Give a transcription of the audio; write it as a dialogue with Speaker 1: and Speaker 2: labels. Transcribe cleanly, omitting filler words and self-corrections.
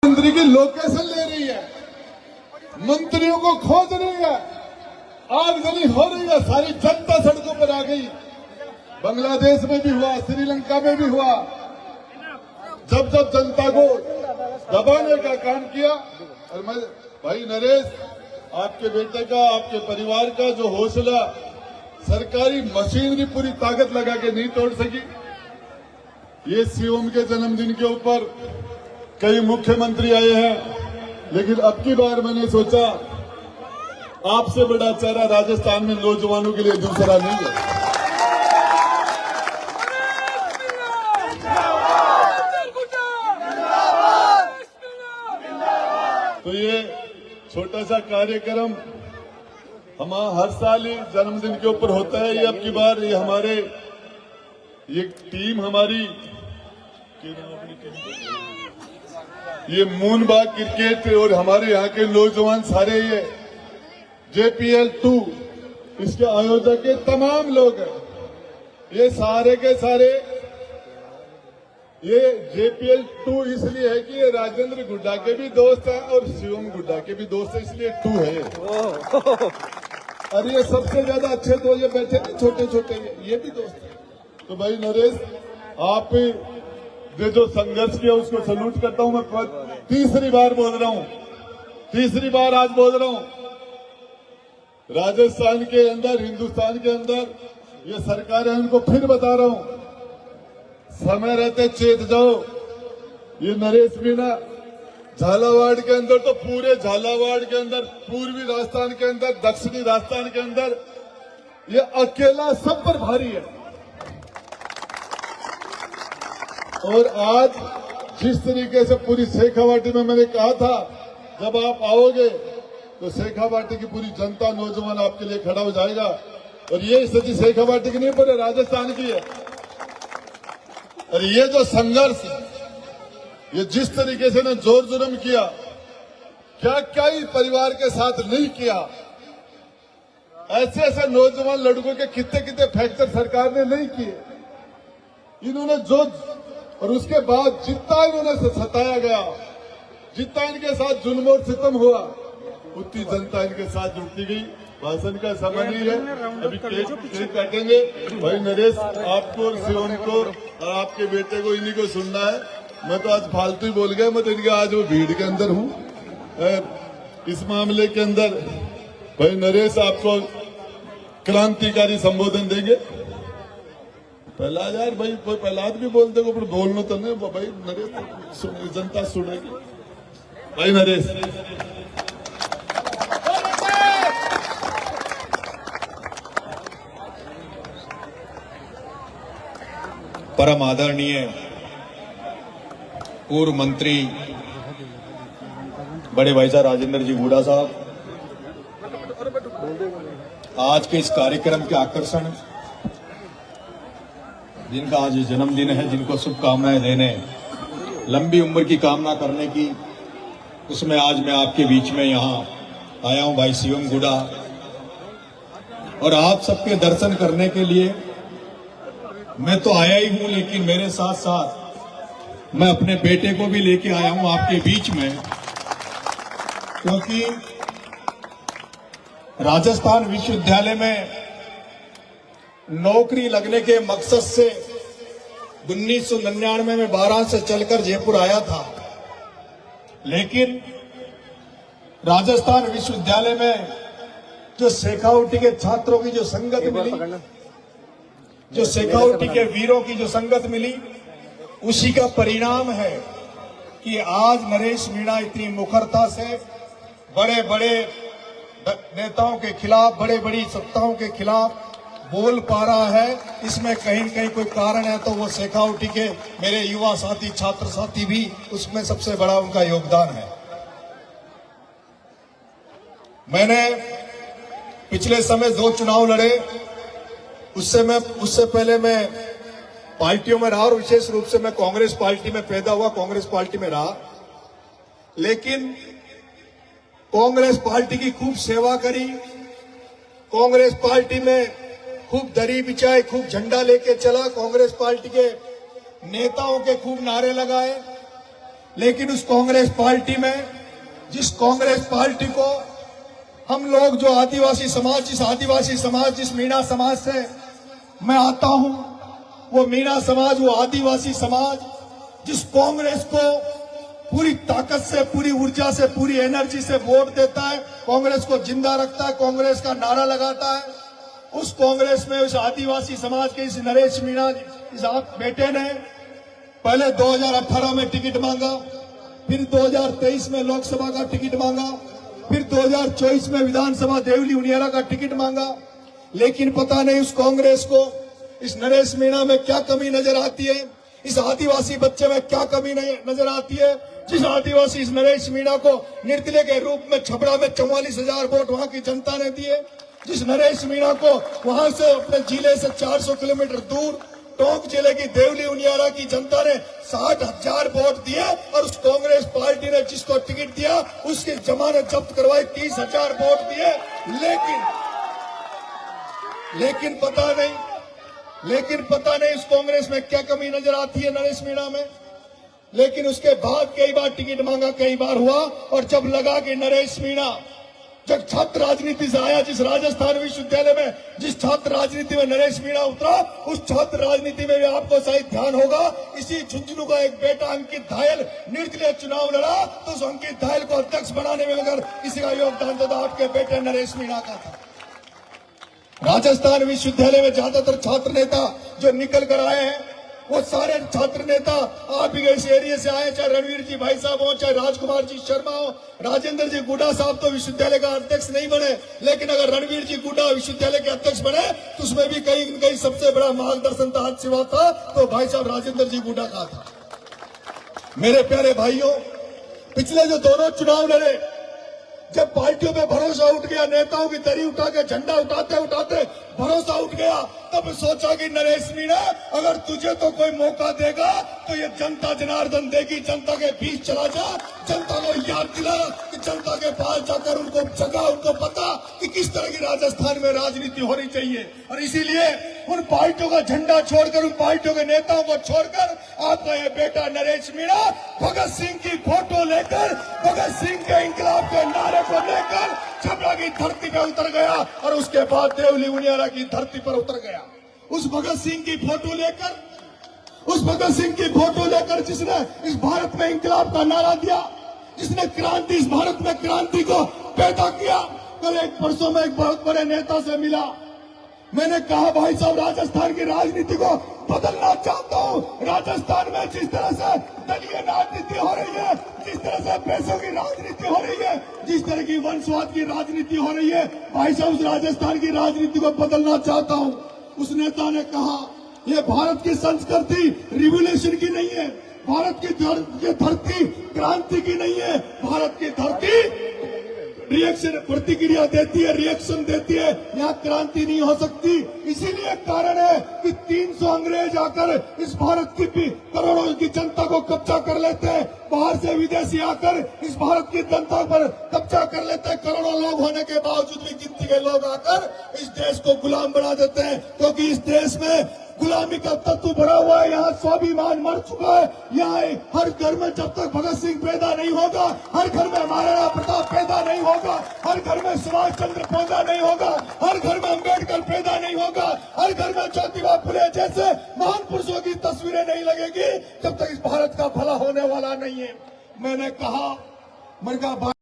Speaker 1: मंत्री की लोकेशन ले रही है, मंत्रियों को खोज रही है, आगजनी हो रही है, सारी जनता सड़कों पर आ गई। बांग्लादेश में भी हुआ, श्रीलंका में भी हुआ। जब जब जनता को दबाने का काम किया, और मैं भाई नरेश, आपके बेटे का, आपके परिवार का जो हौसला सरकारी मशीनरी पूरी ताकत लगा के नहीं तोड़ सकी। ये सीएम के जन्मदिन के ऊपर कई मुख्यमंत्री आए हैं, लेकिन अब की बार मैंने सोचा आपसे बड़ा चेहरा राजस्थान में नौजवानों के लिए दूसरा नहीं है। तो ये छोटा सा कार्यक्रम हम हर साल ही जन्मदिन के ऊपर होता है। ये अब की बार ये हमारे ये टीम हमारी ये मूनबाग क्रिकेट और हमारे यहाँ के नौजवान सारे ये JPL2 इसके आयोजक के तमाम लोग हैं। ये सारे के सारे ये JPL2 इसलिए है कि ये राजेंद्र गुड्डा के भी दोस्त हैं और शिवम गुड्डा के भी दोस्त हैं, इसलिए 2 है। और ये सबसे ज्यादा अच्छे तो ये बैठे थे छोटे छोटे, ये भी दोस्त हैं। तो भाई नरेश, आप ने जो संघर्ष किया उसको सैल्यूट करता हूं। मैं तीसरी बार बोल रहा हूं, तीसरी बार आज बोल रहा हूं, राजस्थान के अंदर, हिंदुस्तान के अंदर ये सरकार है, उनको फिर बता रहा हूं, समय रहते चेत जाओ। ये नरेश मीणा झालावाड़ के अंदर, तो पूरे झालावाड़ के अंदर, पूर्वी राजस्थान के अंदर, दक्षिणी राजस्थान के अंदर ये अकेला सब पर भारी है। और आज जिस तरीके से पूरी शेखावाटी में मैंने कहा था, जब आप आओगे तो शेखावाटी की पूरी जनता, नौजवान आपके लिए खड़ा हो जाएगा। और ये स्थिति शेखावाटी की नहीं, पूरे राजस्थान की है। और ये जो संघर्ष, ये जिस तरीके से ने जोर जुर्म किया, क्या क्या ही परिवार के साथ नहीं किया, ऐसे ऐसे नौजवान लड़कों के कितने कितने फ्रैक्चर सरकार ने नहीं किए। इन्होंने जो, और उसके बाद जितना इन्होंने सताया गया, जितना इनके साथ जुल्म और सितम हुआ, उतनी जनता इनके साथ जुड़ती गई। भाषण का समय नहीं है, अभी केक काटेंगे। भाई नरेश, आपको और शिवम को और आपके बेटे को, इन्हीं को सुनना है। मैं तो आज फालतू ही बोल गया, मैं तो इनके आज वो भीड़ के अंदर हूँ। इस मामले के अंदर भाई नरेश आपको क्रांतिकारी संबोधन देंगे। प्रहलाद यार, भाई कोई प्रहलाद भी बोल देगा, पर बोलना तो नहीं भाई नरेश, जनता सुनेगी। भाई नरेश,
Speaker 2: परम आदरणीय पूर्व मंत्री बड़े भाई साहब राजेंद्र जी गुड्डा साहब, आज के इस कार्यक्रम के आकर्षण, जिनका आज जन्मदिन है, जिनको शुभकामनाएं देने, लंबी उम्र की कामना करने की, उसमें आज मैं आपके बीच में यहाँ आया हूं भाई शिवम गुड्डा, और आप सबके दर्शन करने के लिए मैं तो आया ही हूं, लेकिन मेरे साथ साथ मैं अपने बेटे को भी लेके आया हूं आपके बीच में, क्योंकि राजस्थान विश्वविद्यालय में नौकरी लगने के मकसद से 1999 में 12 से चलकर जयपुर आया था। लेकिन राजस्थान विश्वविद्यालय में जो शेखावटी के छात्रों की जो संगत मिली, जो शेखावटी के वीरों की जो संगत मिली, उसी का परिणाम है कि आज नरेश मीणा इतनी मुखरता से बड़े बड़े नेताओं के खिलाफ, बड़े बड़ी सत्ताओं के खिलाफ बोल पा रहा है। इसमें कहीं कहीं कोई कारण है तो वो शेखावटी के मेरे युवा साथी, छात्र साथी भी उसमें सबसे बड़ा उनका योगदान है। मैंने पिछले समय 2 चुनाव लड़े, उससे पहले मैं पार्टियों में रहा, और विशेष रूप से मैं कांग्रेस पार्टी में पैदा हुआ, कांग्रेस पार्टी में रहा। लेकिन कांग्रेस पार्टी की खूब सेवा करी, कांग्रेस पार्टी में खूब दरी बिछाई, खूब झंडा लेके चला, कांग्रेस पार्टी के नेताओं के खूब नारे लगाए, लेकिन उस कांग्रेस पार्टी में, जिस कांग्रेस पार्टी को हम लोग जो आदिवासी समाज, जिस मीणा समाज से मैं आता हूं, वो मीणा समाज, वो आदिवासी समाज, जिस कांग्रेस को पूरी ताकत से, पूरी ऊर्जा से, पूरी एनर्जी से वोट देता है, कांग्रेस को जिंदा रखता है, कांग्रेस का नारा लगाता है, उस कांग्रेस में उस आदिवासी समाज के इस नरेश मीणा, इस आप बेटे ने पहले 2018 में टिकट मांगा, फिर 2023 में लोकसभा का टिकट मांगा, फिर 2024 में विधानसभा देवली उनियारा का टिकट मांगा। लेकिन पता नहीं उस कांग्रेस को इस नरेश मीणा में क्या कमी नजर आती है, इस आदिवासी बच्चे में क्या कमी नहीं नजर आती है, जिस आदिवासी इस नरेश मीणा को निर्दलीय के रूप में छपरा में 44,000 वोट वहां की जनता ने दिए, जिस नरेश मीणा को वहां से अपने जिले से 400 किलोमीटर दूर टोंक जिले की देवली उनियारा की जनता ने 60,000 वोट दिए, और उस कांग्रेस पार्टी ने जिसको टिकट दिया उसकी जमानत जब्त करवाई, 30,000 वोट दिए। लेकिन पता नहीं उस कांग्रेस में क्या कमी नजर आती है नरेश मीणा में। लेकिन उसके बाद कई बार टिकट मांगा, कई बार हुआ, और जब लगा कि नरेश मीणा जब छात्र राजनीति से आया, जिस राजस्थान विश्वविद्यालय में जिस छात्र राजनीति में नरेश मीणा उतरा, उस छात्र राजनीति में भी आपको शायद ध्यान होगा, इसी झुंझुनू का एक बेटा अंकित धायल निर्दलीय चुनाव लड़ा, तो उस अंकित धायल को अध्यक्ष बनाने में अगर किसी का योगदान तो आपके बेटे नरेश मीणा का था। राजस्थान विश्वविद्यालय में ज्यादातर छात्र नेता जो निकल कर आए हैं, वो सारे छात्र नेता आप भी इस एरिया से आए, चाहे रणवीर जी भाई साहब हो, चाहे राजकुमार जी शर्मा हो, राजेंद्र जी गुड्डा साहब तो विश्वविद्यालय का अध्यक्ष नहीं बने, लेकिन अगर रणवीर जी गुड्डा विश्वविद्यालय के अध्यक्ष बने तो उसमें भी कहीं सबसे बड़ा मार्गदर्शन था, हाथ सेवा था, तो भाई साहब राजेंद्र जी गुड्डा का था। मेरे प्यारे भाइयों, पिछले जो दोनों चुनाव लड़े, जब पार्टियों पे भरोसा उठ गया, नेताओं की दरी उठा के झंडा उठाते उठाते भरोसा उठ गया, तब सोचा कि नरेश मीणा अगर तुझे तो कोई मौका देगा तो ये जनता जनार्दन देगी, जनता के बीच चला जा, जनता को याद दिला कि जनता के पास जाकर उनको जगह, उनको पता कि किस तरह की राजस्थान में राजनीति होनी चाहिए। और इसीलिए उन पार्टियों का झंडा छोड़कर, उन पार्टियों के नेताओं को छोड़कर आपका ये बेटा नरेश मीणा भगत सिंह की फोटो लेकर, भगत सिंह के इंकलाब के नारे को लेकर छपरा की धरती पे उतर गया, और उसके बाद देवली उनियारा की धरती पर उतर गया। उस भगत सिंह की फोटो लेकर जिसने इस भारत में इंकलाब का नारा दिया, जिसने क्रांति, इस भारत में क्रांति को पैदा किया। कल एक परसों में एक बहुत बड़े नेता से मिला, मैंने कहा भाई साहब राजस्थान की राजनीति को बदलना चाहता हूँ। राजस्थान में जिस तरह से दलीय राजनीति हो रही है, जिस तरह से पैसों की राजनीति हो रही है, जिस तरह की वंशवाद की राजनीति हो रही है, भाई साहब उस राजस्थान की राजनीति को बदलना चाहता हूँ। उस नेता ने कहा ये भारत की संस्कृति रिवोल्यूशन की नहीं है, भारत की धरती क्रांति की नहीं है, भारत की धरती रिएक्शन, प्रतिक्रिया देती है, रिएक्शन देती है, यहाँ क्रांति नहीं हो सकती। इसीलिए कारण है कि 300 अंग्रेज आकर इस भारत की करोड़ों की जनता को कब्जा कर लेते हैं, बाहर से विदेशी आकर इस भारत की जनता पर कब्जा कर लेते हैं, करोड़ों लोग होने के बावजूद भी गिनती के लोग आकर इस देश को गुलाम बना देते हैं, क्योंकि इस देश में गुलामी का तत्व भरा हुआ है, यहाँ स्वाभिमान मर चुका है। यहाँ हर घर में जब तक भगत सिंह पैदा नहीं होगा, हर घर में महाराणा प्रताप पैदा नहीं होगा, हर घर में सुभाष चंद्र पैदा नहीं होगा, हर घर में अम्बेडकर पैदा नहीं होगा, हर घर में ज्योतिबा फुले जैसे महान पुरुषों की तस्वीरें नहीं लगेगी, जब तक इस भारत का भला होने वाला नहीं है। मैंने कहा